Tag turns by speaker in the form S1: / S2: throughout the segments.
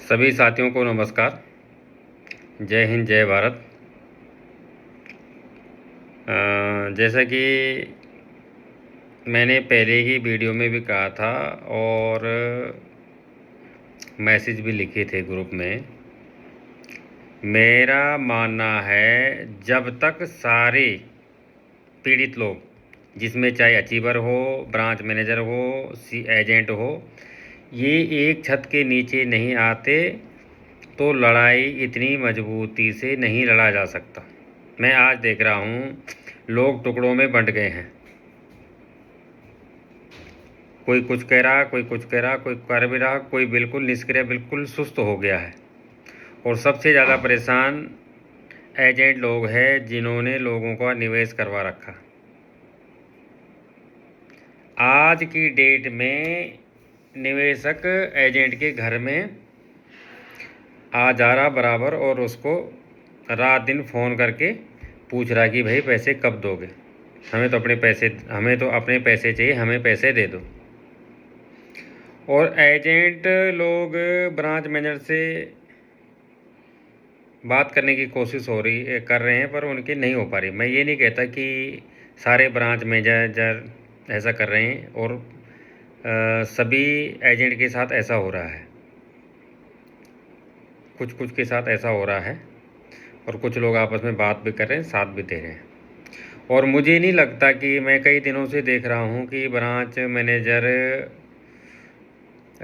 S1: सभी साथियों को नमस्कार। जय हिंद, जय भारत। जैसा कि मैंने पहले की वीडियो में भी कहा था और मैसेज भी लिखे थे ग्रुप में, मेरा मानना है जब तक सारे पीड़ित लोग, जिसमें चाहे अचीवर हो, ब्रांच मैनेजर हो, एजेंट हो, ये एक छत के नीचे नहीं आते तो लड़ाई इतनी मजबूती से नहीं लड़ा जा सकता। मैं आज देख रहा हूँ लोग टुकड़ों में बंट गए हैं। कोई कुछ कह रहा, कोई कुछ कह रहा, कोई कर भी रहा, कोई बिल्कुल निष्क्रिय, बिल्कुल सुस्त हो गया है। और सबसे ज़्यादा परेशान एजेंट लोग हैं जिन्होंने लोगों का निवेश करवा रखा। आज की डेट में निवेशक एजेंट के घर में आ जा रहा बराबर और उसको रात दिन फ़ोन करके पूछ रहा कि भाई पैसे कब दोगे, हमें तो अपने पैसे चाहिए, हमें पैसे दे दो। और एजेंट लोग ब्रांच मैनेजर से बात करने की कोशिश कर रहे हैं, पर उनकी नहीं हो पा रही। मैं ये नहीं कहता कि सारे ब्रांच मैनेजर ऐसा कर रहे हैं और सभी एजेंट के साथ ऐसा हो रहा है। कुछ कुछ के साथ ऐसा हो रहा है और कुछ लोग आपस में बात भी कर रहे हैं, साथ भी दे रहे हैं। और मुझे नहीं लगता कि, मैं कई दिनों से देख रहा हूँ कि ब्रांच मैनेजर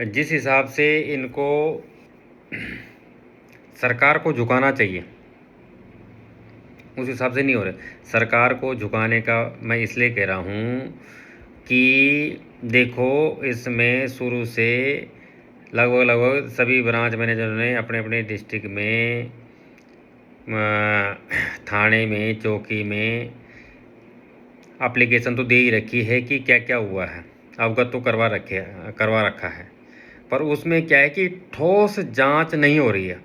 S1: जिस हिसाब से इनको सरकार को झुकाना चाहिए उस हिसाब से नहीं हो रहा। सरकार को झुकाने का मैं इसलिए कह रहा हूँ कि देखो, इसमें शुरू से लगभग सभी ब्रांच मैनेजरों ने अपने अपने डिस्ट्रिक्ट में, थाने में, चौकी में एप्लीकेशन तो दे ही रखी है कि क्या क्या हुआ है, अवगत तो करवा रखा है। पर उसमें क्या है कि ठोस जांच नहीं हो रही है,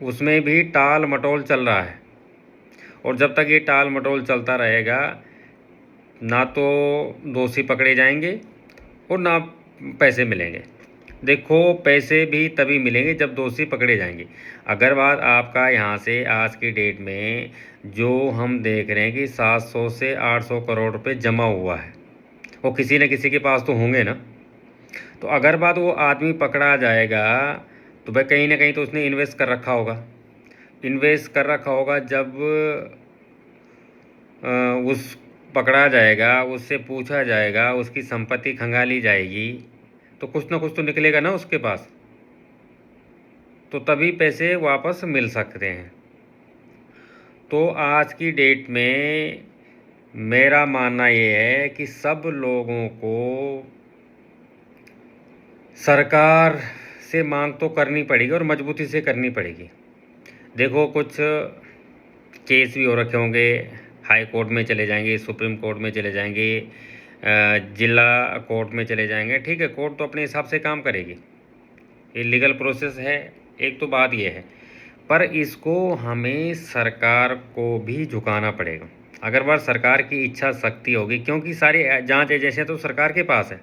S1: उसमें भी टाल मटोल चल रहा है। और जब तक ये टाल मटोल चलता रहेगा, ना तो दोषी पकड़े जाएंगे और ना पैसे मिलेंगे। देखो, पैसे भी तभी मिलेंगे जब दोषी पकड़े जाएंगे। अगर बात आपका यहाँ से आज की डेट में जो हम देख रहे हैं कि 700 से 800 करोड़ रुपए जमा हुआ है, वो किसी न किसी के पास तो होंगे ना। तो अगर बात वो आदमी पकड़ा जाएगा तो भाई कहीं ना कहीं तो उसने इन्वेस्ट कर रखा होगा। जब उस पकड़ा जाएगा, उससे पूछा जाएगा, उसकी संपत्ति खंगाली जाएगी, तो कुछ ना कुछ तो निकलेगा ना उसके पास, तो तभी पैसे वापस मिल सकते हैं। तो आज की डेट में मेरा मानना ये है कि सब लोगों को सरकार से मांग तो करनी पड़ेगी और मजबूती से करनी पड़ेगी। देखो, कुछ केस भी हो रखे होंगे, हाई कोर्ट में चले जाएंगे, सुप्रीम कोर्ट में चले जाएंगे, जिला कोर्ट में चले जाएंगे। ठीक है, कोर्ट तो अपने हिसाब से काम करेगी, ये लीगल प्रोसेस है, एक तो बात ये है। पर इसको हमें सरकार को भी झुकाना पड़ेगा। अगर बार सरकार की इच्छा शक्ति होगी, क्योंकि सारी जांच एजेंसियां तो सरकार के पास है।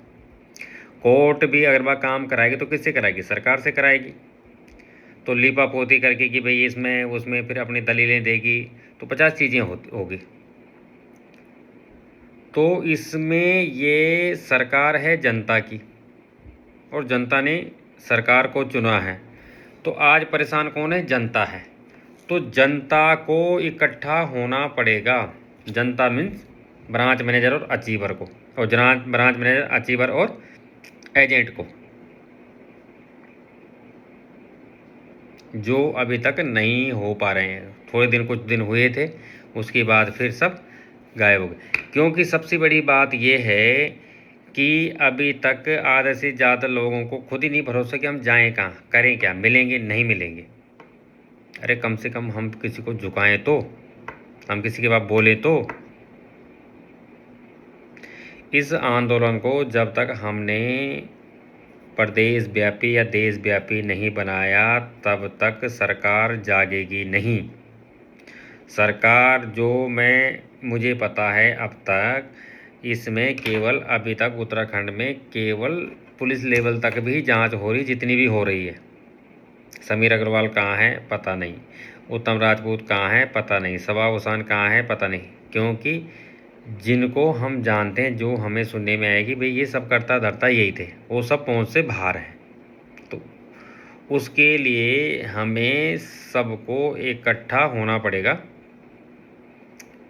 S1: कोर्ट भी अगर बार काम कराएगी तो किससे कराएगी? सरकार से कराएगी। तो लीपापोती करके कि भाई इसमें उसमें फिर अपनी दलीलें देगी, तो 50 चीज़ें होगी। तो इसमें ये सरकार है जनता की और जनता ने सरकार को चुना है। तो आज परेशान कौन है? जनता है। तो जनता को इकट्ठा होना पड़ेगा। जनता मीन्स ब्रांच मैनेजर और अचीवर को, और ब्रांच मैनेजर, अचीवर और एजेंट को, जो अभी तक नहीं हो पा रहे हैं। थोड़े दिन, कुछ दिन हुए थे, उसके बाद फिर सब गायब हो गए। क्योंकि सबसे बड़ी बात यह है कि अभी तक आधे से ज़्यादा लोगों को खुद ही नहीं भरोसा कि हम जाएं कहाँ, करें क्या, मिलेंगे नहीं मिलेंगे। अरे कम से कम हम किसी को झुकाएं तो, हम किसी के बाद बोले तो। इस आंदोलन को जब तक हमने प्रदेश व्यापी या देश व्यापी नहीं बनाया, तब तक सरकार जागेगी नहीं। सरकार जो मुझे पता है अब तक, इसमें केवल अभी तक उत्तराखंड में केवल पुलिस लेवल तक भी जांच हो रही, जितनी भी हो रही है। समीर अग्रवाल कहाँ है पता नहीं, उत्तम राजपूत कहाँ है पता नहीं, सबा हुसैन कहाँ है पता नहीं, क्योंकि जिनको हम जानते हैं, जो हमें सुनने में आएगी भाई ये सब करता धरता यही थे, वो सब पहुंच से बाहर हैं। तो उसके लिए हमें सबको इकट्ठा होना पड़ेगा,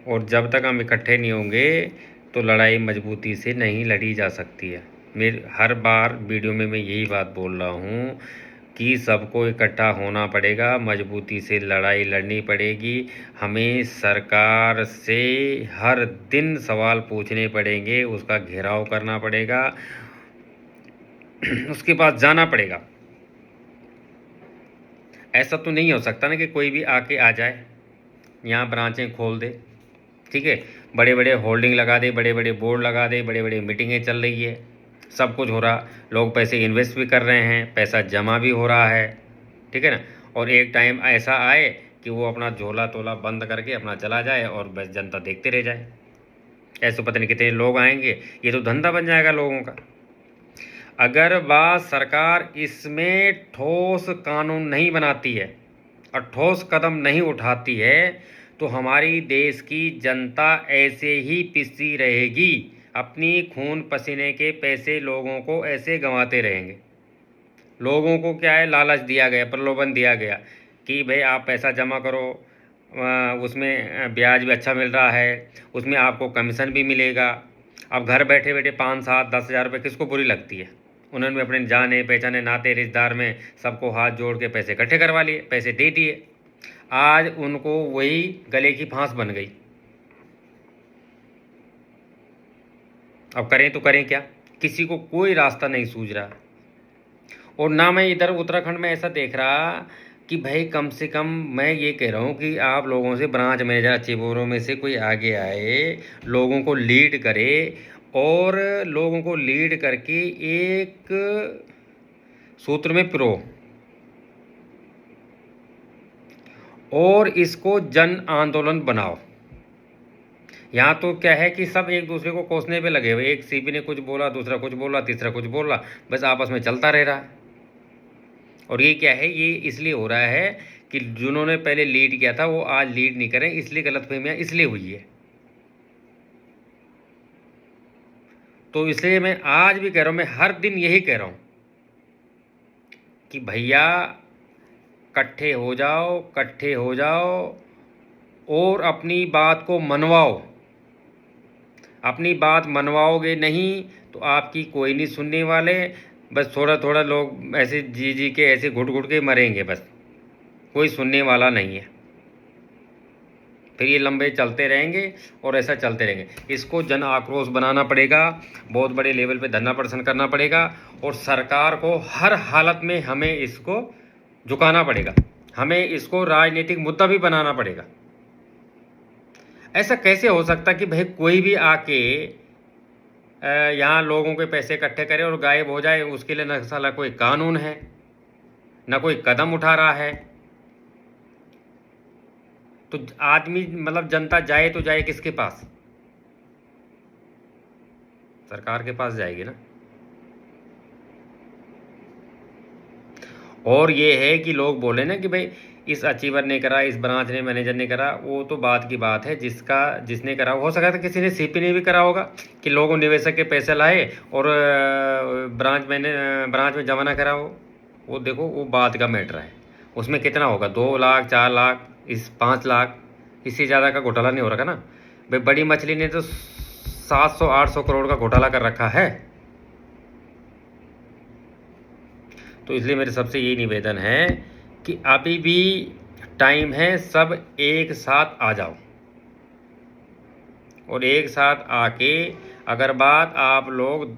S1: और जब तक हम इकट्ठे नहीं होंगे तो लड़ाई मजबूती से नहीं लड़ी जा सकती है। मेरे हर बार वीडियो में मैं यही बात बोल रहा हूँ कि सबको इकट्ठा होना पड़ेगा, मजबूती से लड़ाई लड़नी पड़ेगी। हमें सरकार से हर दिन सवाल पूछने पड़ेंगे, उसका घेराव करना पड़ेगा, उसके पास जाना पड़ेगा। ऐसा तो नहीं हो सकता ना कि कोई भी आके आ जाए, यहाँ ब्रांचें खोल दे, ठीक है, बड़े बड़े होल्डिंग लगा दे, बड़े बड़े बोर्ड लगा दे, बड़े बड़े मीटिंगें चल रही है, सब कुछ हो रहा, लोग पैसे इन्वेस्ट भी कर रहे हैं, पैसा जमा भी हो रहा है, ठीक है ना। और एक टाइम ऐसा आए कि वो अपना झोला तोला बंद करके अपना चला जाए और बस जनता देखते रह जाए। ऐसे पता नहीं कितने लोग आएंगे, ये तो धंधा बन जाएगा लोगों का। अगर बात सरकार इसमें ठोस कानून नहीं बनाती है और ठोस कदम नहीं उठाती है तो हमारी देश की जनता ऐसे ही पिसती रहेगी, अपनी खून पसीने के पैसे लोगों को ऐसे गंवाते रहेंगे। लोगों को क्या है, लालच दिया गया, प्रलोभन दिया गया कि भाई आप पैसा जमा करो, उसमें ब्याज भी अच्छा मिल रहा है, उसमें आपको कमीशन भी मिलेगा। अब घर बैठे बैठे 5, 7, 10 हज़ार रुपये किसको बुरी लगती है। उन्होंने अपने जाने पहचाने नाते रिश्तेदार में सबको हाथ जोड़ के पैसे इकट्ठे करवा लिए, पैसे दे दिए, आज उनको वही गले की फांस बन गई। अब करें तो करें क्या, किसी को कोई रास्ता नहीं सूझ रहा। और ना मैं इधर उत्तराखंड में ऐसा देख रहा कि भाई कम से कम मैं ये कह रहा हूँ कि आप लोगों से ब्रांच मैनेजर अच्छे बोरों में से कोई आगे आए, लोगों को लीड करे, और लोगों को लीड करके एक सूत्र में पिरो, और इसको जन आंदोलन बनाओ। यहाँ तो क्या है कि सब एक दूसरे को कोसने पे लगे हुए, एक सीपी ने कुछ बोला, दूसरा कुछ बोला, तीसरा कुछ बोला, बस आपस में चलता रह रहा है। और ये क्या है, ये इसलिए हो रहा है कि जिन्होंने पहले लीड किया था वो आज लीड नहीं करें, इसलिए गलतफहमियां इसलिए हुई है। तो इसलिए मैं आज भी कह रहा हूँ, मैं हर दिन यही कह रहा हूँ कि भैया इकट्ठे हो जाओ, इकट्ठे हो जाओ और अपनी बात को मनवाओ। अपनी बात मनवाओगे नहीं तो आपकी कोई नहीं सुनने वाले, बस थोड़ा थोड़ा लोग ऐसे जी जी के ऐसे घुट घुट के मरेंगे, बस कोई सुनने वाला नहीं है। फिर ये लंबे चलते रहेंगे और ऐसा चलते रहेंगे। इसको जन आक्रोश बनाना पड़ेगा, बहुत बड़े लेवल पे धरना प्रदर्शन करना पड़ेगा, और सरकार को हर हालत में हमें इसको झुकाना पड़ेगा, हमें इसको राजनीतिक मुद्दा भी बनाना पड़ेगा। ऐसा कैसे हो सकता कि भाई कोई भी आके यहाँ लोगों के पैसे इकट्ठे करे और गायब हो जाए, उसके लिए न साला कोई कानून है, न कोई कदम उठा रहा है। तो आदमी मतलब जनता जाए तो जाए किसके पास, सरकार के पास जाएगी ना। और ये है कि लोग बोले ना कि भाई इस अचीवर ने करा, इस ब्रांच ने मैनेजर ने करा, वो तो बात की बात है, जिसने करा हो सकता है किसी ने सीपी ने भी करा होगा कि लोगों निवेशक के पैसे लाए और ब्रांच में जमा ना करा हो। वो देखो वो बात का मैटर है, उसमें कितना होगा, 2 लाख 4 लाख, इस 5 लाख, इससे ज़्यादा का घोटाला नहीं हो रखा ना भाई। बड़ी मछली ने तो 700-800 करोड़ का घोटाला कर रखा है। तो इसलिए मेरे सबसे यही निवेदन है कि अभी भी टाइम है, सब एक साथ आ जाओ, और एक साथ आके अगर बात आप लोग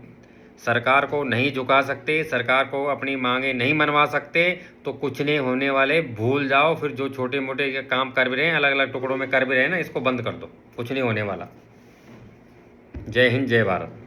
S1: सरकार को नहीं झुका सकते, सरकार को अपनी मांगे नहीं मनवा सकते, तो कुछ नहीं होने वाले, भूल जाओ। फिर जो छोटे मोटे काम कर भी रहे हैं, अलग अलग टुकड़ों में कर भी रहे हैं ना, इसको बंद कर दो, कुछ नहीं होने वाला। जय हिंद, जय भारत।